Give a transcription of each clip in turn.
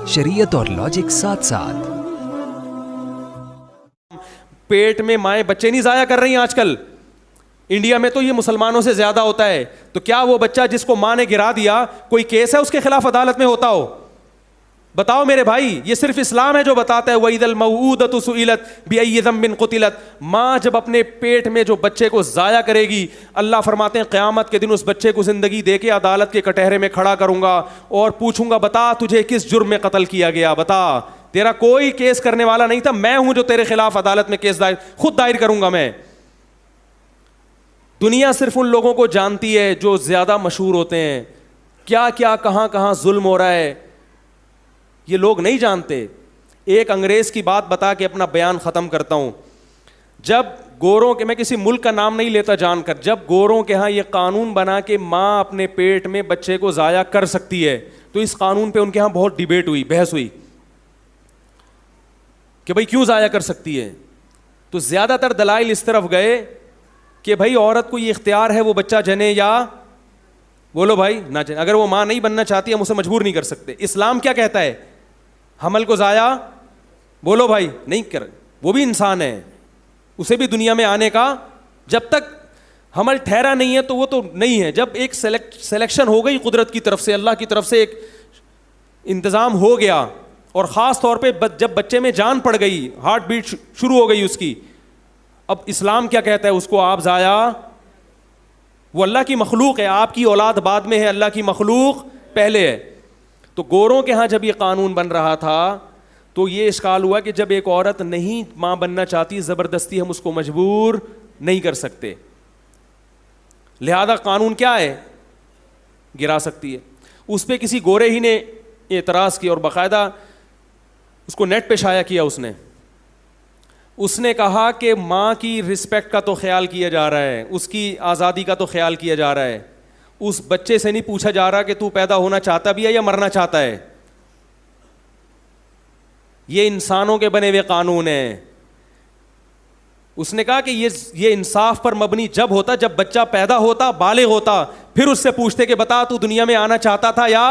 शरीयत और लॉजिक साथ साथ। पेट में माएँ बच्चे नहीं ज़ाया कर रही हैं आजकल, इंडिया में तो ये मुसलमानों से ज़्यादा होता है। तो क्या वो बच्चा जिसको माँ ने गिरा दिया, कोई केस है उसके खिलाफ अदालत में होता हो? बताओ मेरे भाई, ये सिर्फ इस्लाम है जो बताता है वइदल मऊदतु सुइलत बिअय्यि ज़म्बिन क़ुतिलत। माँ जब अपने पेट में जो बच्चे को ज़ाया करेगी, अल्लाह फरमाते हैं क़यामत के दिन उस बच्चे को ज़िंदगी दे के अदालत के कटहरे में खड़ा करूँगा और पूछूंगा, बता तुझे किस जुर्म में कत्ल किया गया, बता। तेरा कोई केस करने वाला नहीं था, मैं हूं जो तेरे खिलाफ अदालत में केस खुद दायर करूंगा मैं। दुनिया सिर्फ उन लोगों को जानती है जो ज्यादा मशहूर होते हैं, क्या क्या कहां कहां जुल्म हो रहा है ये लोग नहीं जानते। एक अंग्रेज की बात बता के अपना बयान खत्म करता हूं। जब गोरों के, मैं किसी मुल्क का नाम नहीं लेता जानकर, जब गोरों के यहाँ ये कानून बना के माँ अपने पेट में बच्चे को ज़ाया कर सकती है, तो इस कानून पे उनके यहाँ बहुत डिबेट हुई, बहस हुई कि भाई क्यों ज़ाया कर सकती है। तो ज़्यादातर दलाइल इस तरफ गए कि भाई औरत को ये इख्तियार है वो बच्चा जने या, बोलो भाई, ना जने। अगर वो माँ नहीं बनना चाहती हम उसे मजबूर नहीं कर सकते। इस्लाम क्या कहता है? हमल को ज़ाया, बोलो भाई, नहीं कर। वो भी इंसान है, उसे भी दुनिया में आने का, जब तक हमल ठहरा नहीं है तो वो तो नहीं है। जब एक सिलेक्शन हो गई कुदरत की तरफ से, अल्लाह की तरफ से एक इंतज़ाम हो गया, और ख़ास तौर पे जब बच्चे में जान पड़ गई, हार्ट बीट शुरू हो गई उसकी, अब इस्लाम क्या कहता है? उसको आप ज़ाया, वो अल्लाह की मखलूक है, आपकी औलाद बाद में है, अल्लाह की मखलूक पहले है। तो गोरों के यहाँ जब ये कानून बन रहा था तो ये इश्काल हुआ कि जब एक औरत नहीं माँ बनना चाहती, ज़बरदस्ती हम उसको मजबूर नहीं कर सकते, लिहाजा कानून क्या है, गिरा सकती है। उस पर किसी गोरे ही ने एतराज़ किया और बाकायदा उसको नेट पे शाया किया। उसने कहा कि माँ की रिस्पेक्ट का तो ख्याल किया जा रहा है, उसकी आज़ादी का तो ख्याल किया जा रहा है, उस बच्चे से नहीं पूछा जा रहा कि तू पैदा होना चाहता भी है या मरना चाहता है। ये इंसानों के बने हुए कानून हैं। उसने कहा कि ये इंसाफ पर मबनी जब होता जब बच्चा पैदा होता, बालिग होता, फिर उससे पूछते कि बता तू दुनिया में आना चाहता था या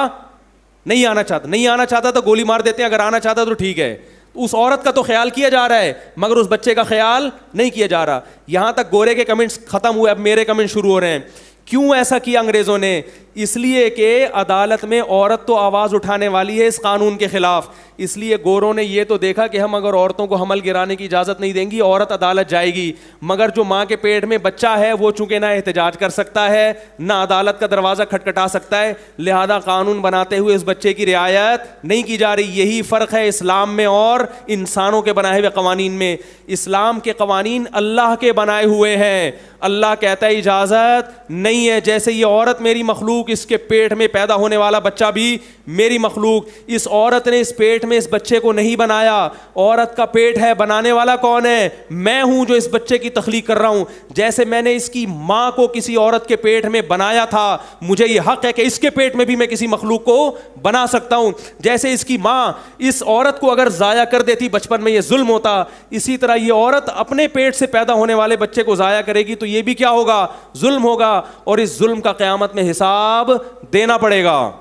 नहीं आना चाहता। नहीं आना चाहता तो गोली मार देते हैं, अगर आना चाहता तो ठीक है। उस औरत का तो ख्याल किया जा रहा है मगर उस बच्चे का ख्याल नहीं किया जा रहा। यहां तक गोरे के कमेंट्स खत्म हुए, अब मेरे कमेंट शुरू हो रहे हैं। क्यों ऐसा किया अंग्रेजों ने? इसलिए कि अदालत में औरत तो आवाज़ उठाने वाली है इस कानून के खिलाफ, इसलिए गोरों ने ये तो देखा कि हम अगर औरतों को हमल गिराने की इजाज़त नहीं देंगी, औरत अदालत जाएगी, मगर जो माँ के पेट में बच्चा है वो चूंकि ना एहतजाज कर सकता है ना अदालत का दरवाज़ा खटखटा सकता है, लिहाजा कानून बनाते हुए इस बच्चे की रियायत नहीं की जा रही। यही फ़र्क है इस्लाम में और इंसानों के बनाए हुए कवानीन में। इस्लाम के कवानीन अल्लाह के बनाए हुए हैं, अल्लाह कहता है इजाज़त नहीं है। जैसे ये औरत मेरी मखलूक, इसके पेट में पैदा होने वाला बच्चा भी मेरी मखलूक। इस औरत ने इस पेट में इस बच्चे को नहीं बनाया, औरत का पेट है, बनाने वाला कौन है? मैं हूं जो इस बच्चे की तख्लीक कर रहा हूं। जैसे मैंने इसकी माँ को किसी औरत के पेट में बनाया था, मुझे ये हक है कि इसके पेट में भी मैं किसी मखलूक को बना सकता हूं। जैसे इसकी माँ इस औरत को अगर ज़ाया कर देती बचपन में, ये जुल्म होता, इसी तरह ये औरत अपने पेट से पैदा होने वाले बच्चे को ज़ाया करेगी तो ये भी क्या होगा? जुल्म होगा, और इस जुल्म का क़यामत में हिसाब देना पड़ेगा।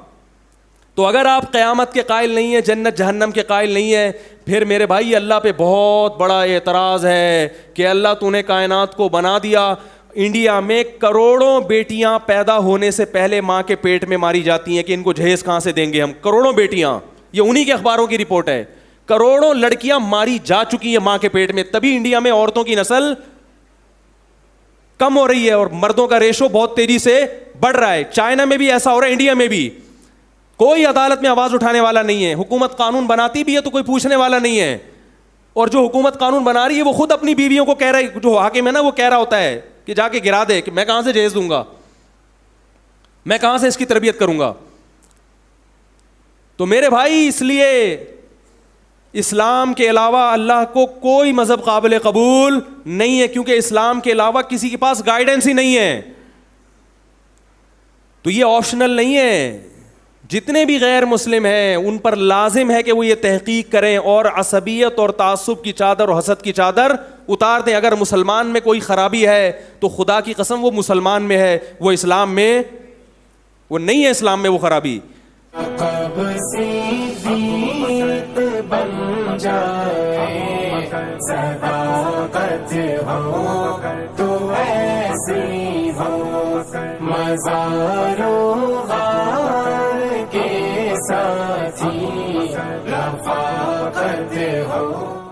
तो अगर आप क़यामत के कायल नहीं है, जन्नत जहन्नम के कायल नहीं है, फिर मेरे भाई अल्लाह पे बहुत बड़ा एतराज़ है कि अल्लाह तूने कायनात को बना दिया। इंडिया में करोड़ों बेटियां पैदा होने से पहले माँ के पेट में मारी जाती हैं कि इनको जहेज कहाँ से देंगे हम। करोड़ों बेटियां, ये उन्हीं के अखबारों की रिपोर्ट है, करोड़ों लड़कियां मारी जा चुकी हैं माँ के पेट में। तभी इंडिया में औरतों की नस्ल कम हो रही है और मर्दों का रेशो बहुत तेजी से बढ़ रहा है। चाइना में भी ऐसा हो रहा है, इंडिया में भी। कोई अदालत में आवाज उठाने वाला नहीं है, हुकूमत कानून बनाती भी है तो कोई पूछने वाला नहीं है। और जो हुकूमत कानून बना रही है वो खुद अपनी बीवियों को कह रहा है, जो हाकिम है ना, वो कह रहा होता है कि जाके गिरा दे, कि मैं कहां से जहेज दूंगा, मैं कहां से इसकी तरबियत करूंगा। तो मेरे भाई, इसलिए इस्लाम के अलावा अल्लाह को कोई मजहब काबिल कबूल नहीं है, क्योंकि इस्लाम के अलावा किसी के पास गाइडेंस ही नहीं है। तो ये ऑप्शनल नहीं है। जितने भी गैर मुस्लिम हैं उन पर लाजिम है कि वो ये तहकीक करें और असबियत और तासुब की चादर और हसद की चादर उतार दें। अगर मुसलमान में कोई खराबी है तो खुदा की कसम वो मुसलमान में है, वो इस्लाम में वो नहीं है। इस्लाम में वो खराबी صداقت ہو تو ایسی ہو، مزار و غار کے ساتھی رفاقت ہو.